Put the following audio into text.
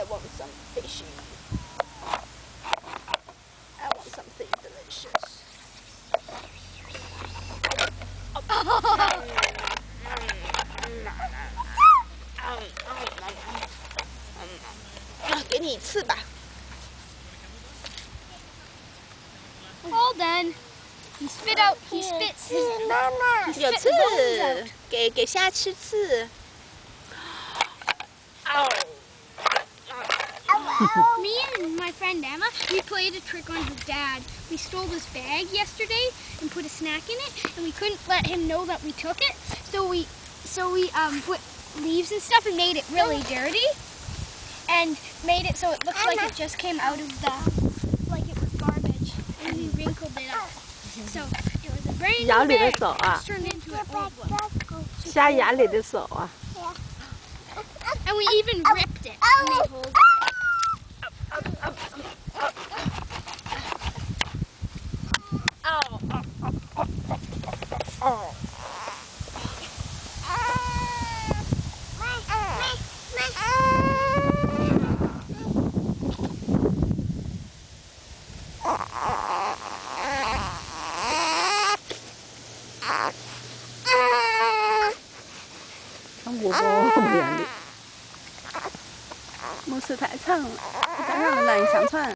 want some fishy. I want something delicious.给你一次吧。All done. He spit out. He spits.有刺，给虾吃刺。Me and my friend Emma, we played a trick on his dad. We stole this bag yesterday and put a snack in it, and we couldn't let him know that we took it. So we put leaves and stuff and made it really dirty, and made it so it looked like it just came out of like it was garbage, and we wrinkled it up. So it was a brand new 咬你的 bag. 手啊 Just turned into an old one. 虾咬你的手啊！ And we even ripped it and made holes in it. Không có biển đi. Một sự thái 唱，太让人难以想象。